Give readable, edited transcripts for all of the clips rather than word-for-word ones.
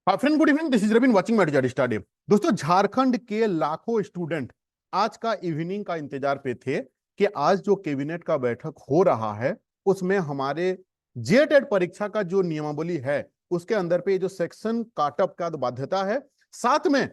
Hi friend, good evening. This is Ravin watching my digital study. दोस्तों, झारखंड के लाखों student आज का इवनिंग का इंतजार पे थे कि आज जो कैबिनेट का बैठक हो रहा है उसमें हमारे जेटेड परीक्षा का जो नियमावली है उसके अंदर पे जो सेक्शन काटअप का बाध्यता है, साथ में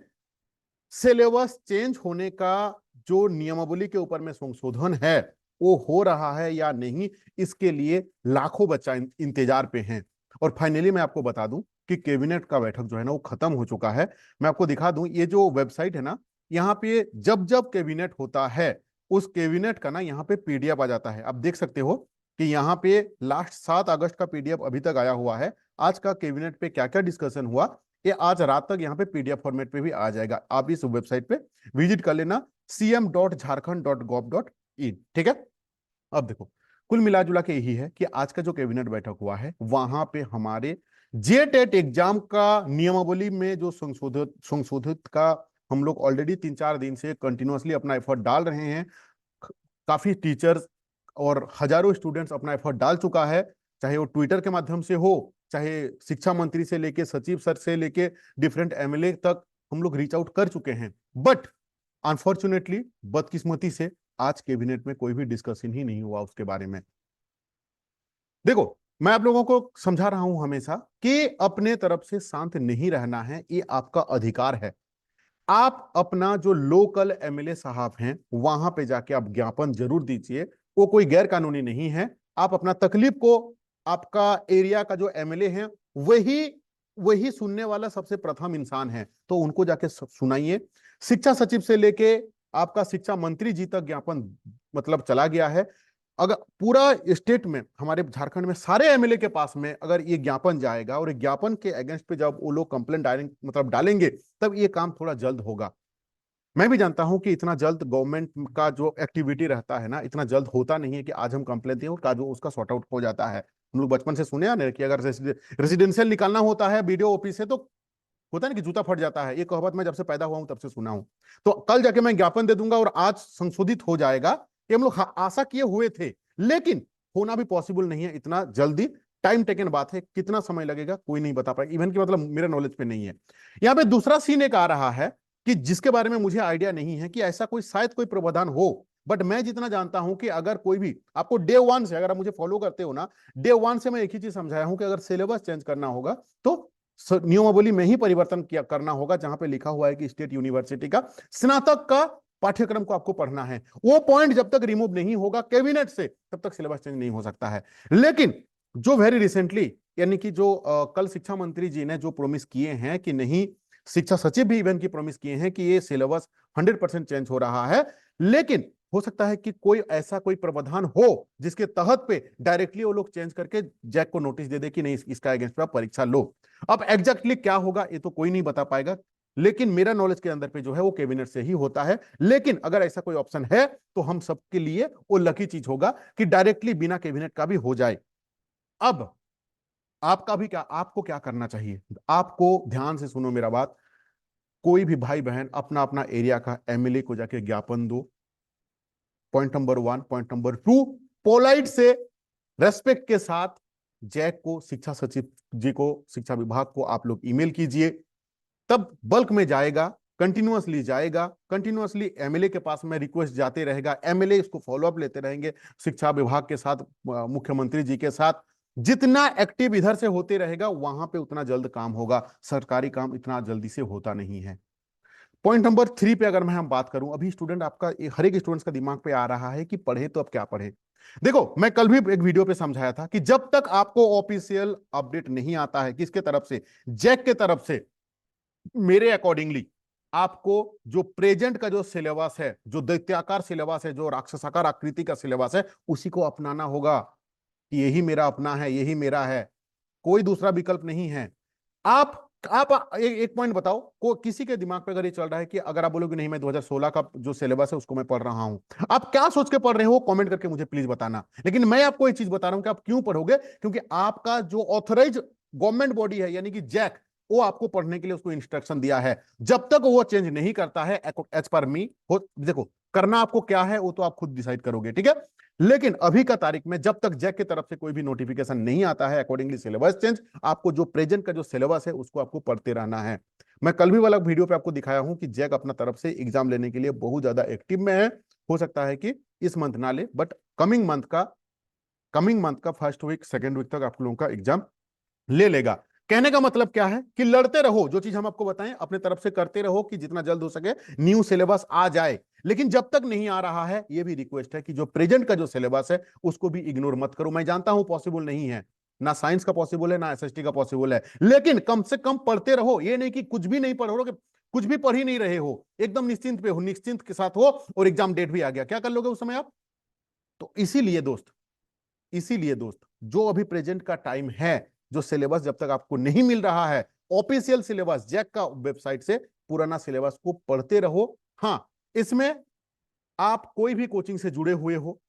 सिलेबस चेंज होने का जो नियमावली के ऊपर में संशोधन है वो हो रहा है या नहीं, इसके लिए लाखों बच्चा इंतजार पे हैं। और फाइनली मैं आपको बता दूं कि कैबिनेट का बैठक जो है ना वो खत्म हो चुका है। मैं आपको दिखा दूं, ये जो वेबसाइट है ना, यहाँ पे जब जब कैबिनेट होता है उस कैबिनेट का ना यहाँ पे पीडीएफ आ जाता है। आप देख सकते हो कि यहाँ पे लास्ट 7 अगस्त का पीडीएफ अभी तक आया हुआ है। आज का कैबिनेट पे क्या क्या डिस्कशन हुआ ये आज रात तक यहाँ पे पीडीएफ फॉर्मेट पे भी आ जाएगा। आप इस वेबसाइट पे विजिट कर लेना, cm.jharkhand.gov.in। ठीक है। अब देखो, कुल मिलाजुला के यही है कि आज का जो कैबिनेट बैठक हुआ है वहां पे हमारे जेटेट एग्जाम का नियमावली में जो संशोधित का हम लोग ऑलरेडी 3-4 दिन से कंटिन्यूअसली अपना एफर्ट डाल रहे हैं। काफी टीचर्स और हजारों स्टूडेंट्स अपना एफर्ट डाल चुका है, चाहे वो ट्विटर के माध्यम से हो, चाहे शिक्षा मंत्री से लेके सचिव सर से लेके डिफरेंट एमएलए तक हम लोग रीच आउट कर चुके हैं। बट अनफॉर्चुनेटली, बदकिस्मती से आज कैबिनेट में कोई भी डिस्कशन ही नहीं हुआ उसके बारे में। देखो, मैं आप लोगों को समझा रहा हूं हमेशा कि अपने तरफ से शांत नहीं रहना है, ये आपका अधिकार है। आप अपना जो लोकल एमएलए साहब हैं वहां पे जाके आप ज्ञापन जरूर दीजिए, वो कोई गैर कानूनी नहीं है। आप अपना तकलीफ को आपका एरिया का जो एमएलए हैं वही वही सुनने वाला सबसे प्रथम इंसान है, तो उनको जाके सुनाइए। शिक्षा सचिव से लेके आपका शिक्षा मंत्री जी तक ज्ञापन मतलब चला गया है। अगर पूरा स्टेट में, हमारे झारखंड में सारे एमएलए के पास में अगर ये ज्ञापन जाएगा और ज्ञापन के अगेंस्ट पे जब वो लोग कंप्लेंट डालेंगे तब ये काम थोड़ा जल्द होगा। मैं भी जानता हूं कि इतना जल्द गवर्नमेंट का जो एक्टिविटी रहता है ना, इतना जल्द होता नहीं है कि आज हम कंप्लेंट दें और जो उसका सॉर्ट आउट हो जाता है। हम लोग बचपन से सुने हैं ना कि अगर रेसिडेंशियल निकालना होता है बीडीओ ऑफिस से तो होता है ना कि जूता फट जाता है। ये कहावत मैं जब से पैदा हुआ हूं तब से सुना हूं। तो कल जाके मैं ज्ञापन दे दूंगा और आज संशोधित हो जाएगा, ये हम लोग आशा किए हुए थे, लेकिन होना भी पॉसिबल नहीं है इतना जल्दी। टाइम टेकन बात है, कितना समय लगेगा कोई नहीं बता पाएगा, इवन की मतलब मेरे नॉलेज पे नहीं है। यहां पे दूसरा सीन एक आ रहा है कि जिसके बारे में मुझे आइडिया नहीं है कि ऐसा कोई शायद कोई प्रावधान हो, बट मैं जितना जानता हूं कि अगर कोई भी आपको डे वन से, अगर आप मुझे फॉलो करते हो ना, डे वन से मैं एक ही चीज समझाया हूं कि अगर सिलेबस चेंज करना होगा तो नियमावली में ही परिवर्तन किया करना होगा, जहां पे लिखा हुआ है कि स्टेट यूनिवर्सिटी का स्नातक का पाठ्यक्रम को आपको पढ़ना है। वो पॉइंट जब तक रिमूव नहीं होगा कैबिनेट से तब तक सिलेबस चेंज नहीं हो सकता है। लेकिन जो वेरी रिसेंटली, यानी कि जो कल शिक्षा मंत्री जी ने जो प्रॉमिस किए हैं कि नहीं, शिक्षा सचिव भी इवन की प्रॉमिस किए हैं कि ये सिलेबस 100% चेंज हो रहा है, लेकिन हो सकता है कि कोई ऐसा कोई प्रावधान हो जिसके तहत पे डायरेक्टली वो लोग चेंज करके जैक को नोटिस दे दे कि नहीं, इसका अगेंस्ट पे आप परीक्षा लो। अब एग्जैक्टली क्या होगा ये तो कोई नहीं बता पाएगा, लेकिन मेरा नॉलेज के अंदर पे जो है वो कैबिनेट से ही होता है। लेकिन अगर ऐसा कोई ऑप्शन है तो हम सबके लिए वो लकी चीज होगा कि डायरेक्टली बिना कैबिनेट का भी हो जाए। अब आपका भी क्या, आपको क्या करना चाहिए, आपको ध्यान से सुनो मेरा बात। कोई भी भाई बहन अपना अपना एरिया का एमएलए को जाके ज्ञापन दो, point number 1। Point number 2, polite से रेस्पेक्ट के साथ जैक को, शिक्षा सचिव जी को, शिक्षा विभाग को आप लोग ईमेल कीजिए, तब बल्क में जाएगा, कंटिन्यूअसली जाएगा, कंटिन्यूअसली एमएलए के पास में रिक्वेस्ट जाते रहेगा, एमएलए इसको फॉलोअप लेते रहेंगे शिक्षा विभाग के साथ, मुख्यमंत्री जी के साथ। जितना एक्टिव इधर से होते रहेगा वहां पे उतना जल्द काम होगा। सरकारी काम इतना जल्दी से होता नहीं है। पॉइंट नंबर 3 पे अगर मैं हम बात करूं, अभी स्टूडेंट आपका, हर एक स्टूडेंट्स का दिमाग पे आ रहा है कि पढ़े तो अब क्या पढ़े। देखो, मैं कल भी एक वीडियो पे समझाया था कि जब तक आपको ऑफिशियल अपडेट नहीं आता है किसके तरफ से, जैक के तरफ से, मेरे अकॉर्डिंगली आपको जो प्रेजेंट का जो सिलेबस है, जो दैत्याकार सिलेबस है, जो राक्षसाकार आकृति का सिलेबस है, उसी को अपनाना होगा कि यही मेरा अपना है, यही मेरा है, कोई दूसरा विकल्प नहीं है। आप एक पॉइंट बताओ, को किसी के दिमाग पे अगर ये चल रहा है कि अगर आप बोलोगे नहीं मैं 2016 का जो सिलेबस है उसको मैं पढ़ रहा हूं, आप क्या सोच के पढ़ रहे हो कमेंट करके मुझे प्लीज बताना। लेकिन मैं आपको एक चीज बता रहा हूं कि आप क्यों पढ़ोगे, क्योंकि आपका जो ऑथराइज गवर्नमेंट बॉडी है यानी कि जैक, वो आपको पढ़ने के लिए उसको इंस्ट्रक्शन दिया है। जब तक वो चेंज नहीं करता है एज पर मी, देखो करना आपको क्या है वो तो आप खुद डिसाइड करोगे, ठीक है। लेकिन अभी का तारीख में जब तक जैक की तरफ से कोई भी नोटिफिकेशन नहीं आता है अकॉर्डिंगली सिलेबस चेंज, आपको जो प्रेजेंट का जो सिलेबस है उसको आपको पढ़ते रहना है। मैं कल भी वाला वीडियो पे आपको दिखाया हूं कि जैक अपना तरफ से एग्जाम लेने के लिए बहुत ज्यादा एक्टिव में है। हो सकता है कि इस मंथ ना ले, बट कमिंग मंथ का फर्स्ट वीक सेकेंड वीक तक आप लोगों का एग्जाम ले लेगा। कहने का मतलब क्या है कि लड़ते रहो, जो चीज हम आपको बताएं अपने तरफ से करते रहो कि जितना जल्द हो सके न्यू सिलेबस आ जाए। लेकिन जब तक नहीं आ रहा है, ये भी रिक्वेस्ट है कि जो प्रेजेंट का जो सिलेबस है उसको भी इग्नोर मत करो। मैं जानता हूं पॉसिबल नहीं है, ना साइंस का पॉसिबल है ना एसएसटी का पॉसिबल है, लेकिन कम से कम पढ़ते रहो। ये नहीं कि कुछ भी नहीं पढ़ रहे हो, कुछ भी पढ़ ही नहीं रहे हो, एकदम निश्चिंत पे हो, निश्चिंत के साथ हो और एग्जाम डेट भी आ गया, क्या कर लोगे उस समय आप? तो इसीलिए दोस्त जो अभी प्रेजेंट का टाइम है, जो सिलेबस जब तक आपको नहीं मिल रहा है ऑफिशियल सिलेबस जैक का वेबसाइट से, पुराना सिलेबस को पढ़ते रहो। हाँ, इसमें आप कोई भी कोचिंग से जुड़े हुए हो,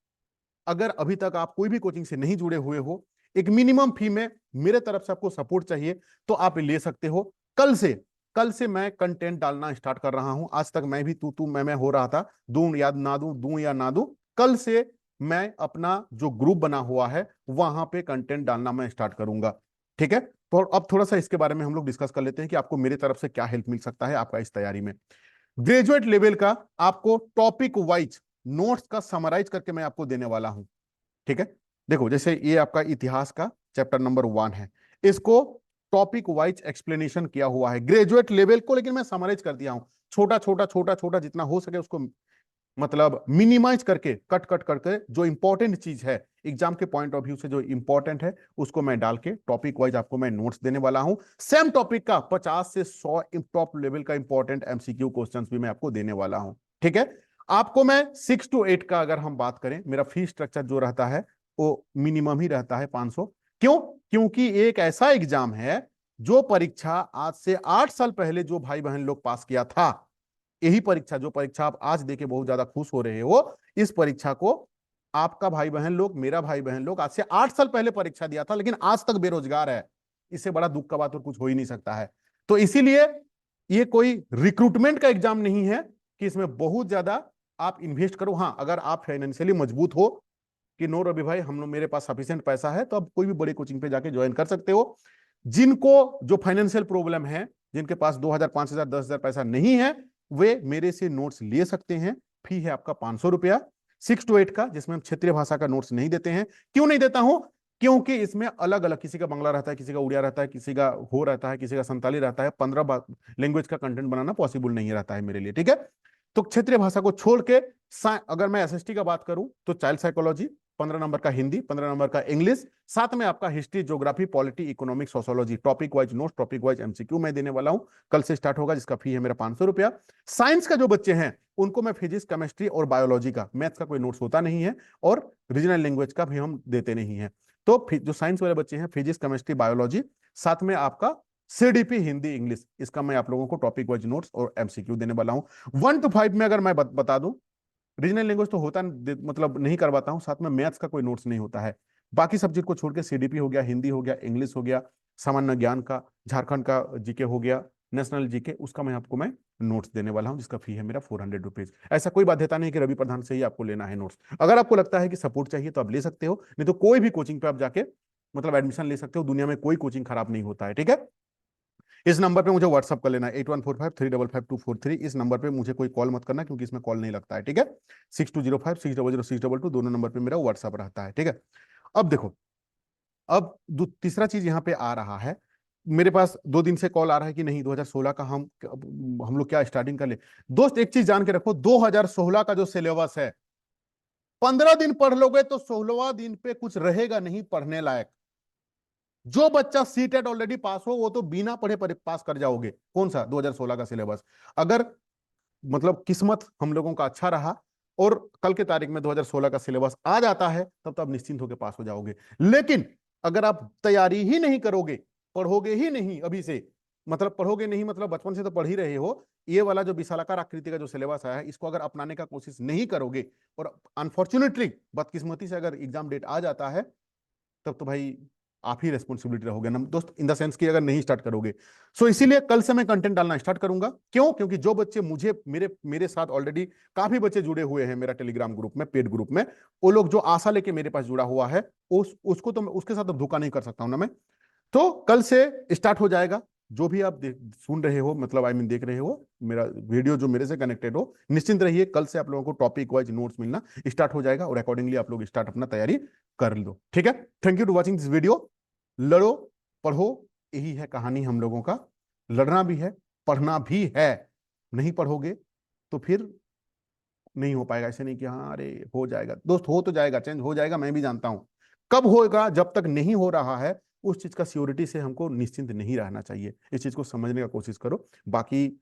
अगर अभी तक आप कोई भी कोचिंग से नहीं जुड़े हुए हो, एक मिनिमम फी में मेरे तरफ से आपको सपोर्ट चाहिए तो आप ले सकते हो। कल से मैं कंटेंट डालना स्टार्ट कर रहा हूं। आज तक मैं भी तू तू मैं हो रहा था, दूं याद ना दूं, दूं या ना दूं। कल से मैं अपना जो ग्रुप बना हुआ है वहां पे कंटेंट डालना मैं स्टार्ट करूंगा। ठीक है, तो अब थोड़ा सा इसके बारे में हम लोग डिस्कस कर लेते हैं कि आपको मेरी तरफ से क्या हेल्प मिल सकता है आपका इस तैयारी में। ग्रेजुएट लेवल का आपको टॉपिक वाइज नोट्स का समराइज करके मैं आपको देने वाला हूं। ठीक है, देखो जैसे ये आपका इतिहास का चैप्टर नंबर 1 है, इसको टॉपिक वाइज एक्सप्लेनेशन किया हुआ है ग्रेजुएट लेवल को, लेकिन मैं समराइज कर दिया हूं। छोटा छोटा छोटा छोटा जितना हो सके उसको मतलब मिनिमाइज करके, कट कट करके, जो इंपॉर्टेंट चीज है एग्जाम के पॉइंट ऑफ व्यू से जो इंपॉर्टेंट है उसको मैं डाल के टॉपिक वाइज आपको मैं नोट्स देने वाला हूं। सेम टॉपिक का 50 से 100 टॉप लेवल का इंपॉर्टेंट एमसीक्यू क्वेश्चंस भी मैं आपको देने वाला हूं। ठीक है, आपको मैं 6 to 8 का अगर हम बात करें, मेरा फी स्ट्रक्चर जो रहता है वो मिनिमम ही रहता है 500। क्यों? क्योंकि एक ऐसा एग्जाम है जो परीक्षा आज से 8 साल पहले जो भाई बहन लोग पास किया था, यही परीक्षा, जो परीक्षा आप आज देके बहुत ज्यादा खुश हो रहे हो, इस परीक्षा को आपका भाई बहन लोग, मेरा भाई बहन लोग आज से 8 साल पहले परीक्षा दिया था, लेकिन आज तक बेरोजगार है। इससे बड़ा दुख का बात और कुछ हो ही नहीं सकता है। तो इसीलिए ये कोई रिक्रूटमेंट का एग्जाम नहीं है कि इसमें बहुत ज्यादा आप इन्वेस्ट करो। हाँ, अगर आप फाइनेंशियली मजबूत हो कि नो रवि भाई हम लोग, मेरे पास सफिशिएंट पैसा है, तो आप कोई भी बड़ी कोचिंग पे जाके ज्वाइन कर सकते हो। जिनको जो फाइनेंशियल प्रॉब्लम है, जिनके पास 2000 5000 10,000 पैसा नहीं है, वे मेरे से नोट्स ले सकते हैं। फी है आपका 500 रुपया 6 to 8 का, जिसमें हम क्षेत्रीय भाषा का नोट्स नहीं देते हैं। क्यों नहीं देता हूं? क्योंकि इसमें अलग अलग, किसी का बांग्ला रहता है, किसी का उड़िया रहता है, किसी का हो रहता है, किसी का संताली रहता है, 15 लैंग्वेज का कंटेंट बनाना पॉसिबल नहीं रहता है मेरे लिए। ठीक है, तो क्षेत्रीय भाषा को छोड़ के अगर मैं एसएसटी का बात करूं तो चाइल्ड साइकोलॉजी 15 नंबर का, हिंदी 15 नंबर का, इंग्लिश, साथ में आपका history, geography, polity, economic, sociology, topic wise notes, topic wise MCQ मैं देने वाला हूं। कल से स्टार्ट होगा, जिसका फी है मेरा 500 रुपया। साइंस का जो बच्चे हैं उनको मैं फिजिक्स, केमिस्ट्री और बायोलॉजी का, मैथ्स का कोई नोट्स होता नहीं है और रीजनल लैंग्वेज का भी हम देते नहीं है। तो जो साइंस वाले बच्चे हैं, फिजिक्स, केमिस्ट्री, बायोलॉजी, साथ में आपका सीडीपी, हिंदी, इंग्लिश, इसका मैं आप लोगों को टॉपिक वाइज नोट्स और एमसीक्यू देने वाला हूं। 1 to 5 में अगर मैं बता दूं, रीजनल लैंग्वेज तो होता मतलब नहीं करवाता हूं, साथ में मैथ्स का कोई नोट्स नहीं होता है। बाकी सब्जेक्ट को छोड़ के सीडीपी हो गया, हिंदी हो गया, इंग्लिश हो गया, सामान्य ज्ञान का, झारखंड का जीके हो गया, नेशनल जीके, उसका मैं आपको मैं नोट्स देने वाला हूं, जिसका फी है मेरा 400 रुपीज। ऐसा कोई बाध्यता नहीं कि रवि प्रधान से ही आपको लेना है नोट्स। अगर आपको लगता है कि सपोर्ट चाहिए तो आप ले सकते हो, नहीं तो कोई भी कोचिंग पे आप जाके मतलब एडमिशन ले सकते हो। दुनिया में कोई कोचिंग खराब नहीं होता है। ठीक है, इस नंबर पे मुझे व्हाट्सअप कर लेना, 8145355243। इस नंबर पे मुझे कोई कॉल मत करना, क्योंकि इसमें कॉल नहीं लगता है। ठीक है, 6205 600 622, दोनों नंबर पे मेरा व्हाट्सअप रहता है। ठीक है, अब देखो, अब तीसरा चीज यहाँ पे आ रहा है। मेरे पास 2 दिन से कॉल आ रहा है कि नहीं 2016 का हम लोग क्या स्टार्टिंग कर ले। दोस्त एक चीज जान के रखो, 2016 का जो सिलेबस है, 15 दिन पढ़ लोगे तो 16वां दिन पे कुछ रहेगा नहीं पढ़ने लायक। जो बच्चा सीटेट ऑलरेडी पास हो वो तो बिना पढ़े पास कर जाओगे। कौन सा? 2016 का सिलेबस। अगर मतलब किस्मत हम लोगों का अच्छा रहा और कल के तारीख में 2016 का सिलेबस आ जाता है, तब तो आप निश्चिंत होकर पास हो जाओगे। लेकिन अगर आप तैयारी ही नहीं करोगे, पढ़ोगे ही नहीं अभी से, मतलब पढ़ोगे नहीं मतलब बचपन से तो पढ़ ही रहे हो, ये वाला जो विशालाकार आकृति का जो सिलेबस आया है, इसको अगर अपनाने का कोशिश नहीं करोगे और अनफॉर्चुनेटली बदकिस्मती से अगर एग्जाम डेट आ जाता है, तब तो भाई आप ही रेस्पॉन्सिबिलिटी रहोगे ना दोस्त, इन द सेंस कि अगर नहीं स्टार्ट करोगे। सो इसीलिए कल से मैं कंटेंट डालना स्टार्ट करूंगा। क्यों? क्योंकि जो बच्चे मुझे मेरे मेरे साथ ऑलरेडी काफी बच्चे जुड़े हुए हैं मेरा टेलीग्राम ग्रुप में, पेड ग्रुप में, वो लोग जो आशा लेके मेरे पास जुड़ा हुआ है, उसको तो उसके साथ अब धोखा नहीं कर सकता हूं ना मैं। तो कल से स्टार्ट हो जाएगा। जो भी आप सुन रहे हो, मतलब आई मीन देख रहे हो मेरा वीडियो, जो मेरे से कनेक्टेड हो, निश्चिंत रहिए, कल से आप लोगों को टॉपिक वाइज नोट्स मिलना स्टार्ट हो जाएगा, और अकॉर्डिंगली आप लोग स्टार्ट अपना तैयारी कर लो। ठीक है? Thank you to watching this video. लड़ो, पढ़ो, यही है कहानी हम लोगों का। लड़ना भी है, पढ़ना भी है। नहीं पढ़ोगे तो फिर नहीं हो पाएगा। ऐसे नहीं कि हाँ अरे हो जाएगा दोस्त, हो तो जाएगा, चेंज हो जाएगा, मैं भी जानता हूं। कब होगा? जब तक नहीं हो रहा है उस चीज का श्योरिटी से हमको निश्चिंत नहीं रहना चाहिए। इस चीज को समझने का कोशिश करो। बाकी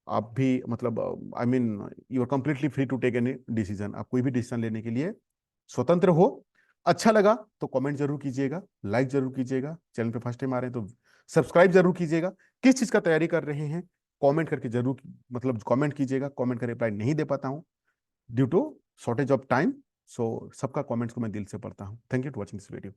आप भी मतलब I mean you are completely free to take any decision. आप कोई भी डिसीजन लेने के लिए स्वतंत्र हो। अच्छा लगा तो कमेंट जरूर कीजिएगा, लाइक जरूर कीजिएगा, चैनल पे फर्स्ट टाइम आ रहे हैं तो सब्सक्राइब जरूर कीजिएगा। किस चीज का तैयारी कर रहे हैं कमेंट करके जरूर, मतलब कमेंट कीजिएगा। कमेंट का रिप्लाई नहीं दे पाता हूं due to shortage of time. So सबका कमेंट्स को मैं दिल से पढ़ता हूं। Thank you to watching this video.